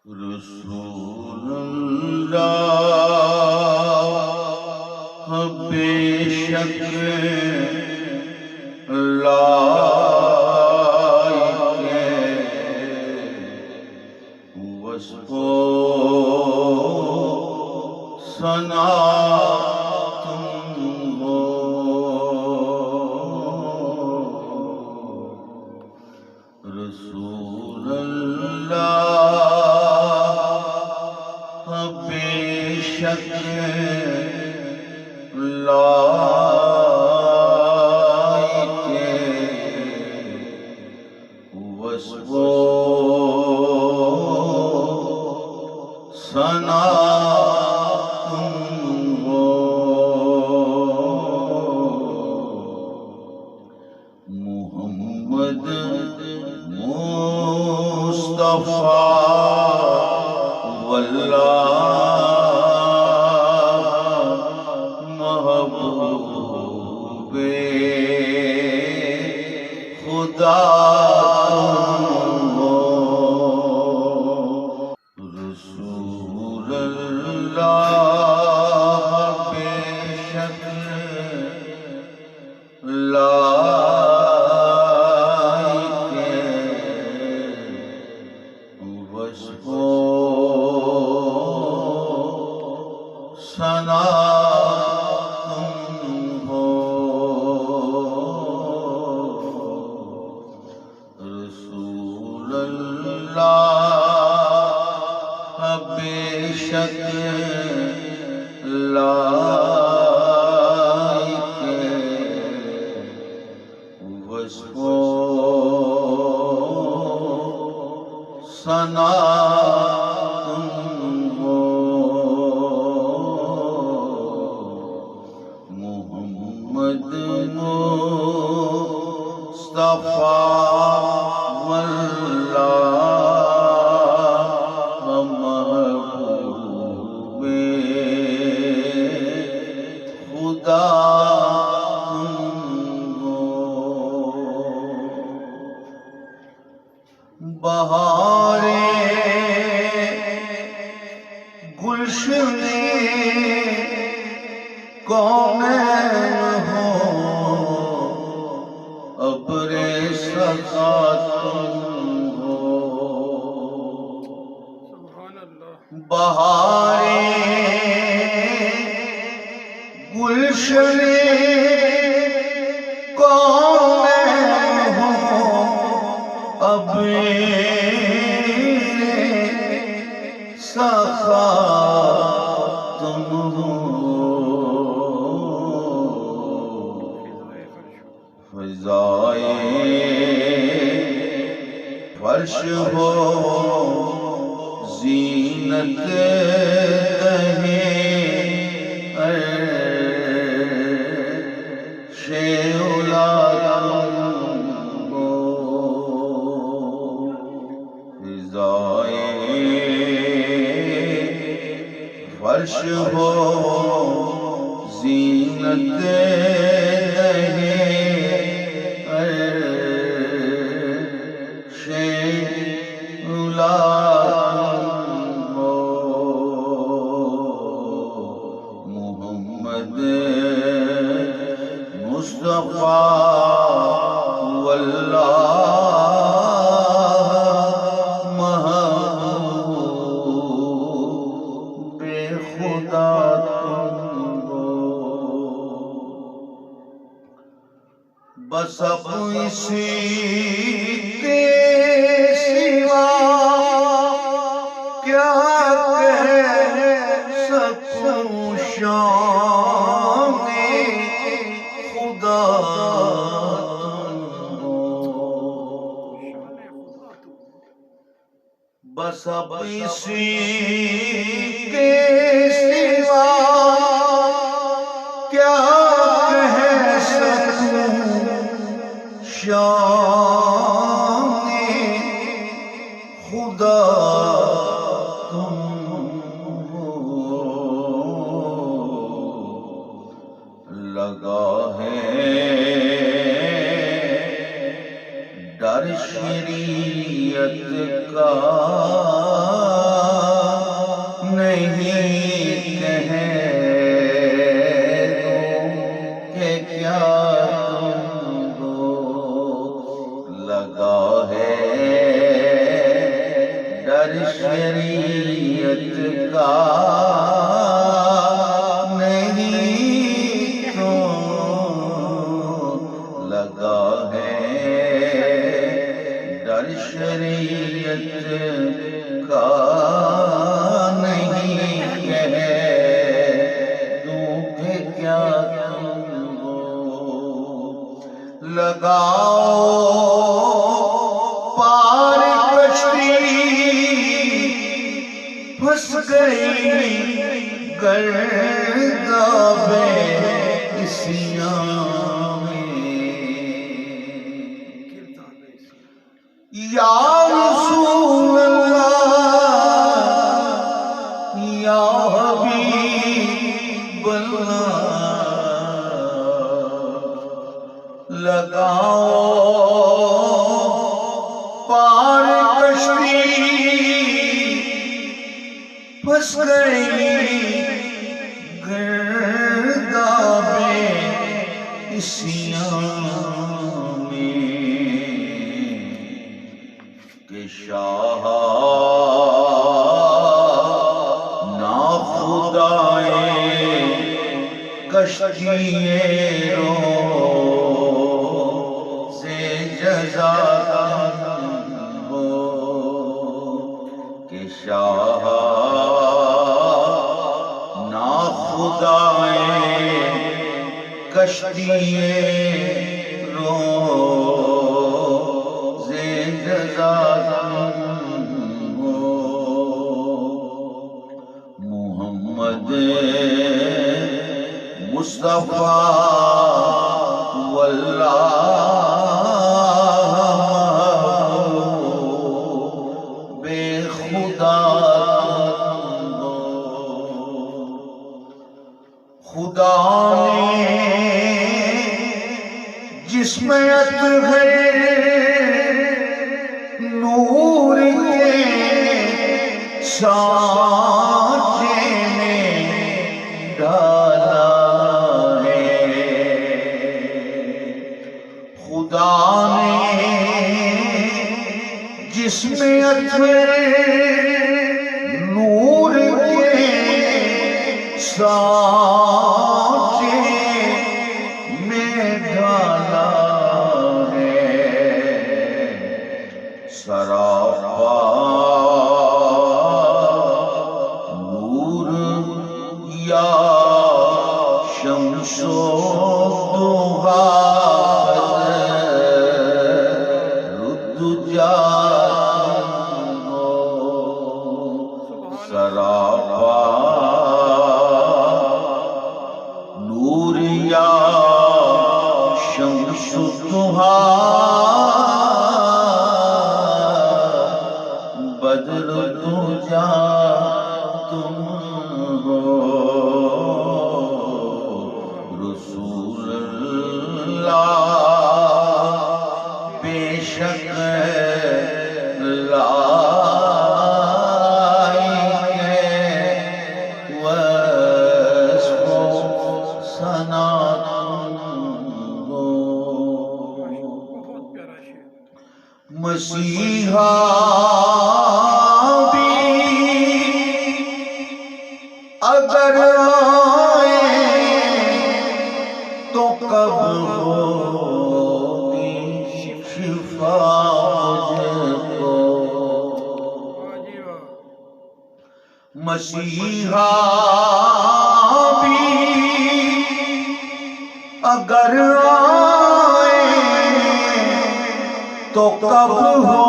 رسول اللہ بے شک لائق وصف و ثنا تم ہو رسول اللہ بے شک لائق وصف و ثنا تم ہو محمد مصطفیٰ واللہ محبوب خدا ہو رسول اللہ بے شک وصف و ثنا تم ہو رسول اللہ بے شک لائق وصف و ثنا تم ہو محمد مصطفیٰ واللہ محبوب خدا تم ہو بہار گلشن کونین ہو ابر سخا تم ہو بہار گلشن کونین ہو ابر سخا تم ہو فضائے فرش ہو زینت عرش اولا تم ہو فضائے فرش ہو زینت عرش اولا تم ہو محمد مصطفیٰ واللہ محبوب خدا تم ہو بس اب اسی کے سوا کیا کہہ سکوں شان خدا تم ہو لگا ہے ڈر شریعت کا نہیں کہہ دوں کہ کیا تم ہو لگا ہے ڈر شریعت کا نہیں تو لگا ہے ڈر شریعت کا نہیں کہہ دوں کہ کیا تم ہو لگاؤ پار کشتی پھنس گئی گردابِ عصیاں یا رسول اللہ یا حبیب اللہ لگاؤ پار کشتی پھنس گئی گردابِ عصیاں کہ شاہ ناخدائے کشتی رو سے جزا ہو کہ شاہ ناخدائے کشتی رو محمد مصطفیٰ واللہ بے خدا خدا نے جس میں اطہر نور کے سانچے میں ڈالا ہے خدا نے جس میں اطہر نور کے سانچے میں ڈالا سراپا نور یا شمس و ضحیٰ بدرالدجیٰ سراپا نور یا شمس و ضحیٰ بدرالدجیٰ تم ہو رسول اللہ بے شک لائق وصف و ثنا تم ہو مسیحا اگر آئے تو کب ہوگی شفا مجھ کو مسیحا بھی اگر آئے تو کب ہو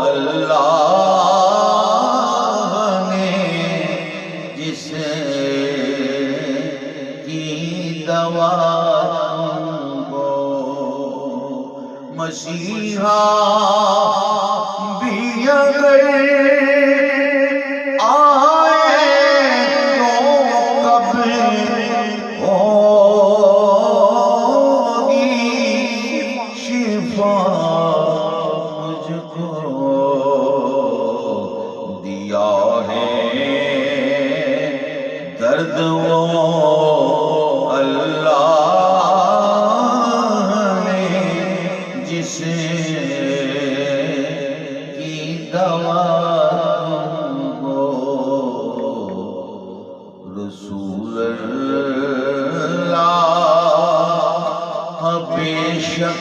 اللہ نے جس کی دوا کو مسیحا بھی اگر آئے تو کب ہوگی شفا مجھ کو دیا ہے درد وہ اللہ نے جس کی دوا کو رسول اللہ بے شک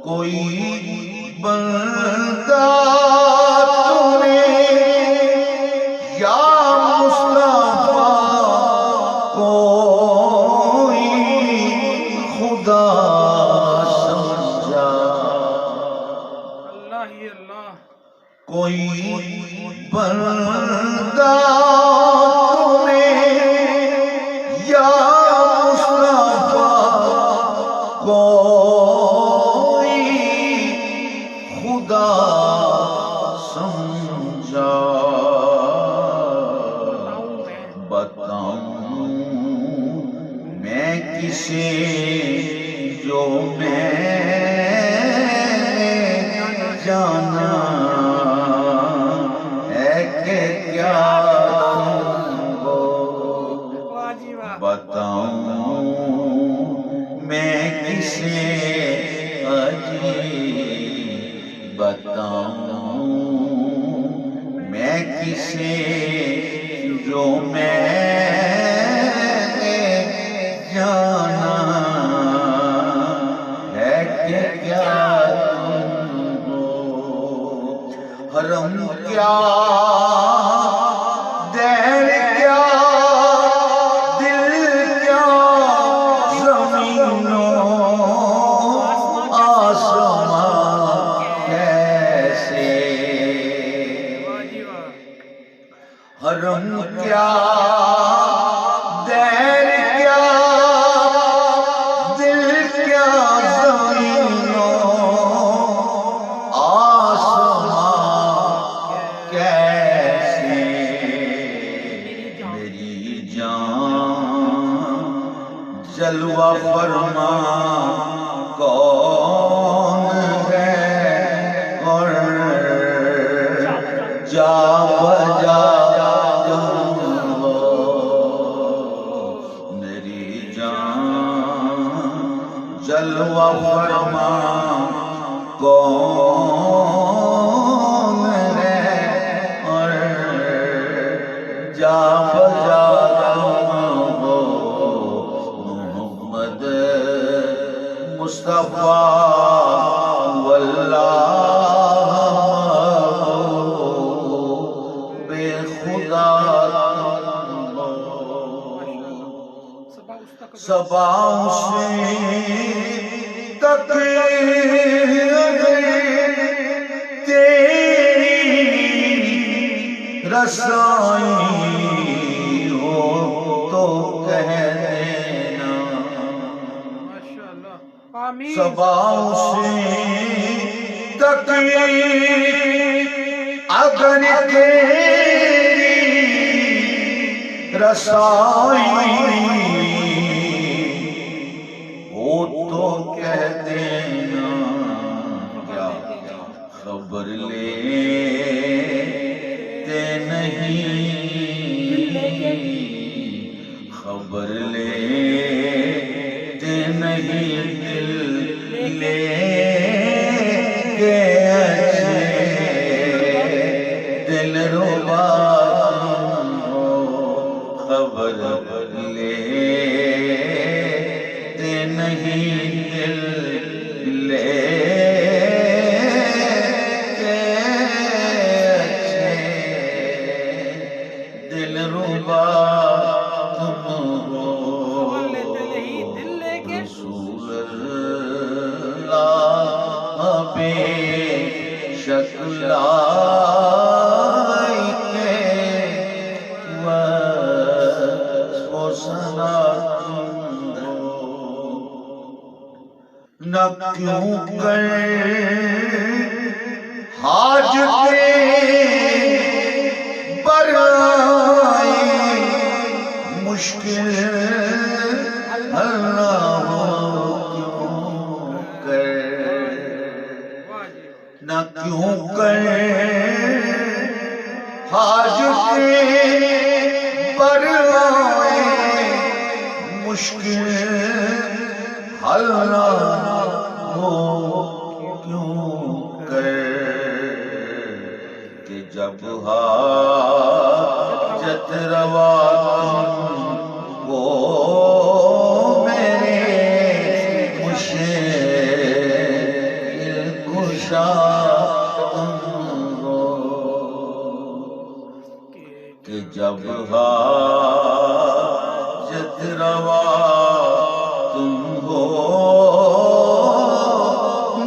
کوئی بندہ تمہیں یا مصطفیٰ کوئی خدا سمجھا اللہ ہی اللہ کوئی بندہ تمہیں یا مصطفیٰ کوئی خدا سمجھا بتاؤں میں کسے جو میں جانا ہے کہ کیا بتاؤں میں کسے بتاؤں میں کسے جو میں جانا ہے کہ کیا حرم کیا دیر کیا دل کیا زمینوں آسمان کیسے حرم کیا دیر کیا دل کیا زمینوں آسمان کیسے میری جان جلوہ فرما کون ہے اور جا بجا میری جان جلوہ فرما کون ہے اور جا بجا محمد مصطفیٰ واللہ بے خدا صباح سے تک تیری رسائی ہو تو کہہ دینا صباح سے تک اگر تیری رسائی ہو تو کہہ دینا کیا خبر لیتے نہیں خبر لیتے نہیں دل لے کے اچھے دل ربا خبر لیتے نہیں دل لے کے نہ کیوں کر حاجتیں برائے مشکل اللہ کیوں کر نہ کیوں کر حاجتیں برائے مشکل اللہ کیوں کر کہ جب حاجت روا تم ہو میرے مشکل کشا تم ہو کہ جب حاجت روا تم ہو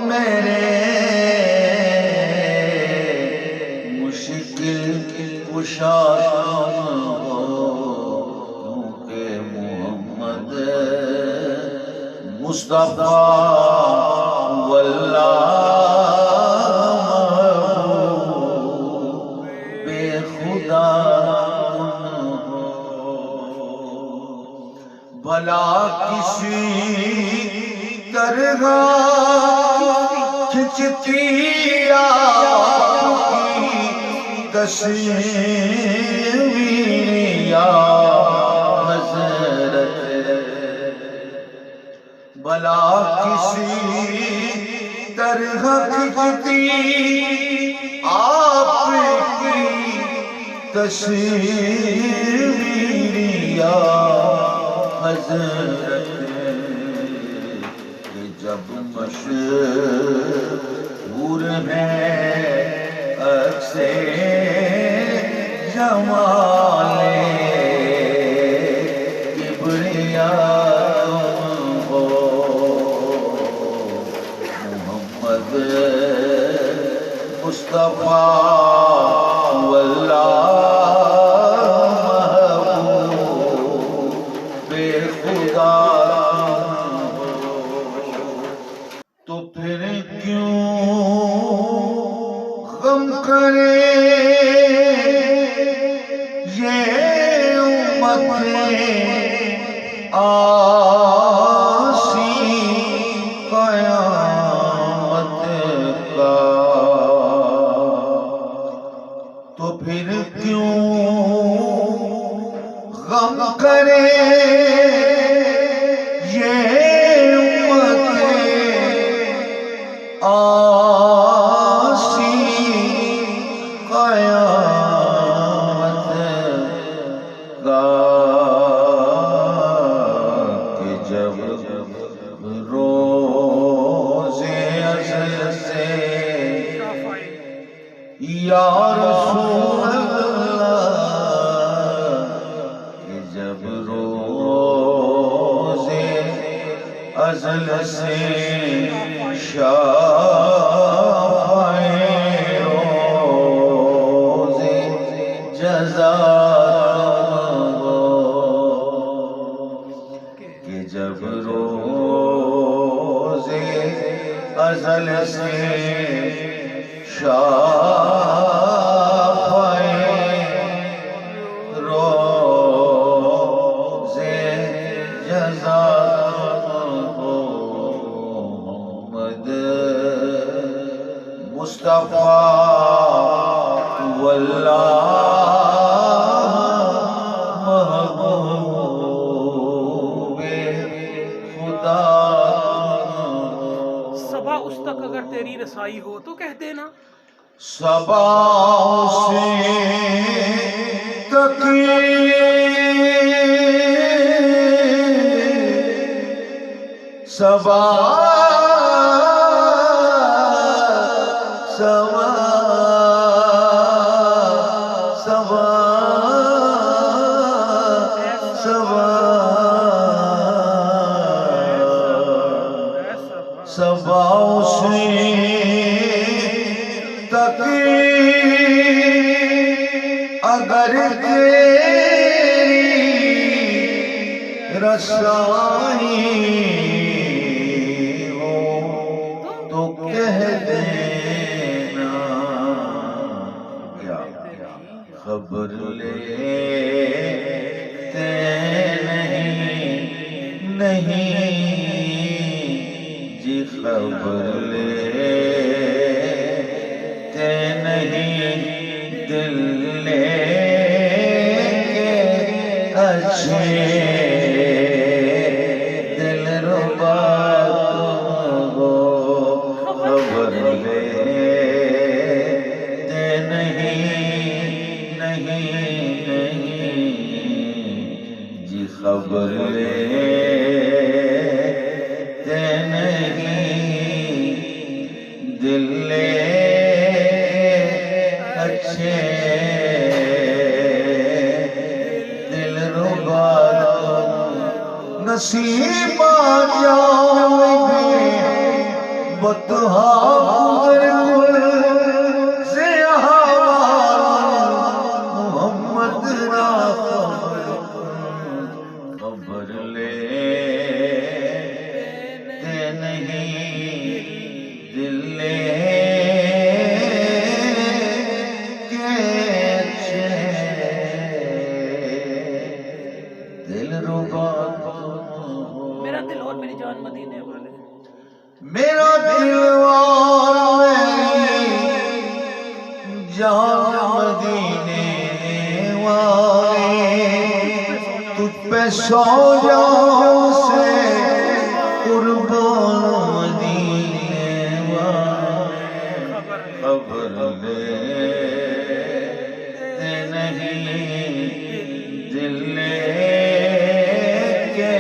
میرے مشکل کشا ہو کیونکہ محمد مصطفیٰ واللہ بے خدا بھلا کسی طرح کھنچتی آپ کی تصویر یا حضرت بھلا کسی طرح کھنچتی آپ کی تصویر یا حضرت کہ جب مشہور ہے عکس جمال کبریا تم ہو محمد مصطفیٰ واللہ تو پھر کیوں غم کرے یہ امت آسی قیامت کا تو پھر کیوں غم کرے یا رسول اللہ جب روز ازل سے شافعِ روز جزا کہ جب روز ازل سے روز جزا ہو محمد مصطفیٰ واللہ محبوب خدا صبا اس تک اگر تیری رسائی ہو تو کہہ دینا صبا سے تک صبا صبا صبا صبا صبا سے تک اگر تیری رسائی ہو خبر لیتے نہیں جی خبر لیتے نہیں دل لے کے اچھے دل ربا ہو خبر لیتے نہیں جی خبر لیتے نہیں دل لے اچھے دل ربا نصیب آ جائے گے بطہا گزر گل سے محمد را خبر لیتے نہیں دل لے کے دل ربا میرا دل اور میری جان مدینے والے میرا دل اور میری جان مدینے والے تجھ پہ سو جاؤں سے قربان مدینے والے خبر لیتے نہیں دل لے کے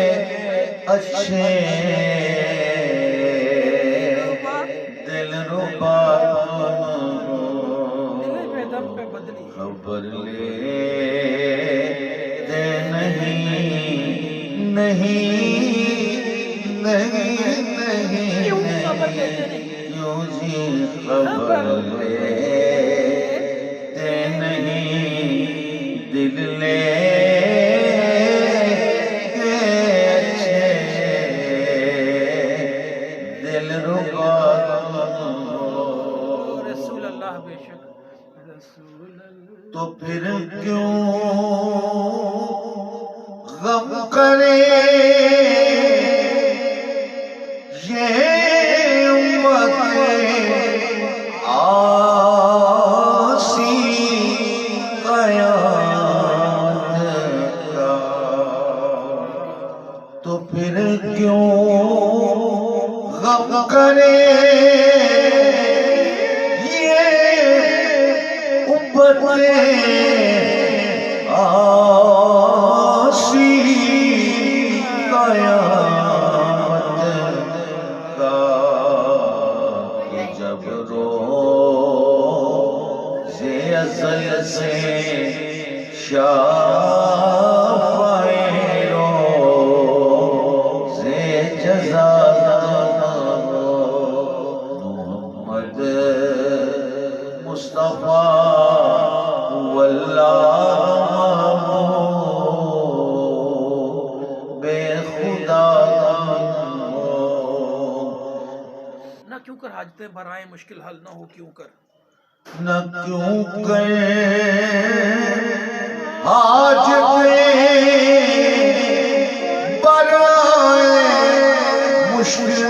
اچھے دل ربا خبر لیتے نہیں کیوں جی خبر لیتے نہیں دل لے کے اچھے دل ربا رسول اللہ بے شک رسول اللہ تو پھر کیوں غم کرے یہ امت آسی قیامت کا تو پھر کیوں غم کرے یہ امت آسی قیامت کا کہ جب روز ازل سے شافعِ روز جزا محمد مصطفیٰ واللہ بے خدا نہ کیوں کر حاجتیں برائیں مشکل حل نہ ہو کیوں کر نہ کیوں کر حاجتیں برائیں مشکل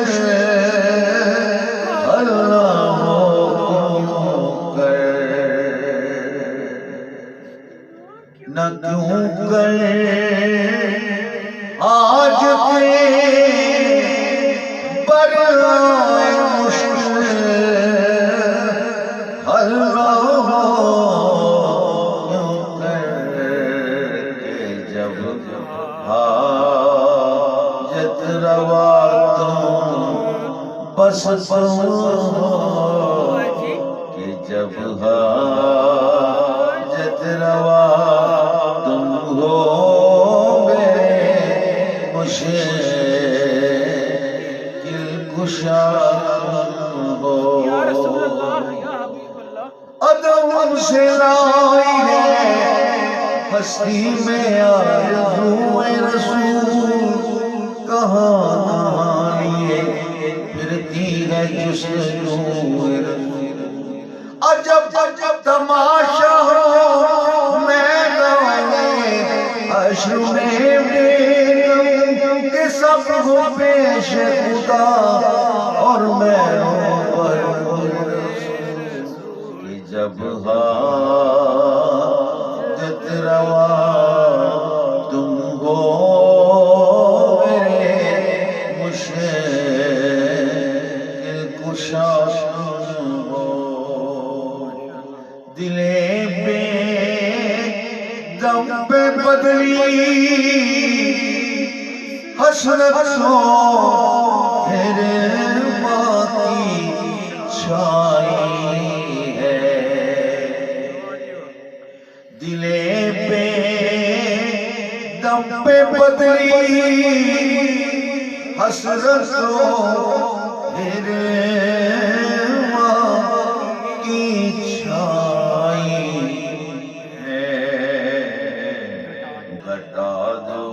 حل نہ ہو کیوں کر نہ کیوں کر حاجتیں برائیں مشکل حل نہ ہو کیوں کر کہ جب حاجت روا تم بس کہ جب حاجت روا تم ہو میرے مشکل کشا ہو یا رسول اللہ یا حبیب اللہ عدم سے لائی ہے ہستی میں آرزو رسول کہاں لیے پھرتی ہے جستجو عجب عجب تماشا ہو دم پہ بدلی حسرت سو پھر ماں کی چھائی ہے دلے پہ دم پہ بدلی حسرت سو پھر ماں کی چھائی ہے گھٹا دو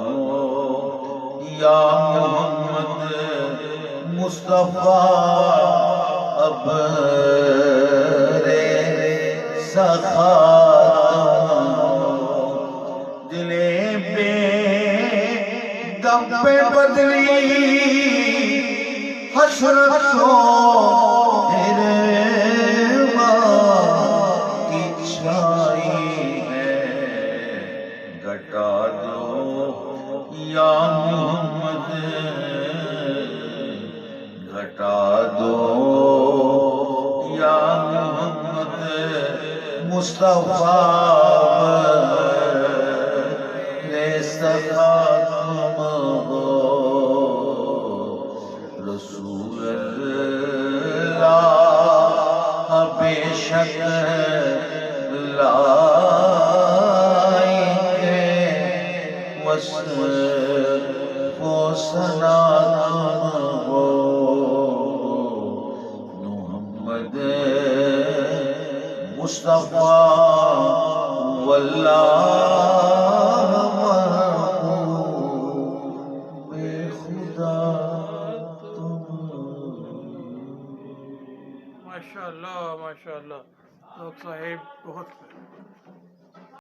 یا محمد مصطفیٰ اب سخا دلے پہ دم پہ بدلی حسرت سو پھر ماں کی چھائی ہے گھٹا دو یا محمد گھٹا دو یا محمد مصطفیٰ سخا تم ہو رسول اللہ بے شک لائق وصف و ثنا تم ہو محمد مصطفیٰ واللہ ماشاءاللہ ماشاءاللہ ڈاکٹر صاحب بہت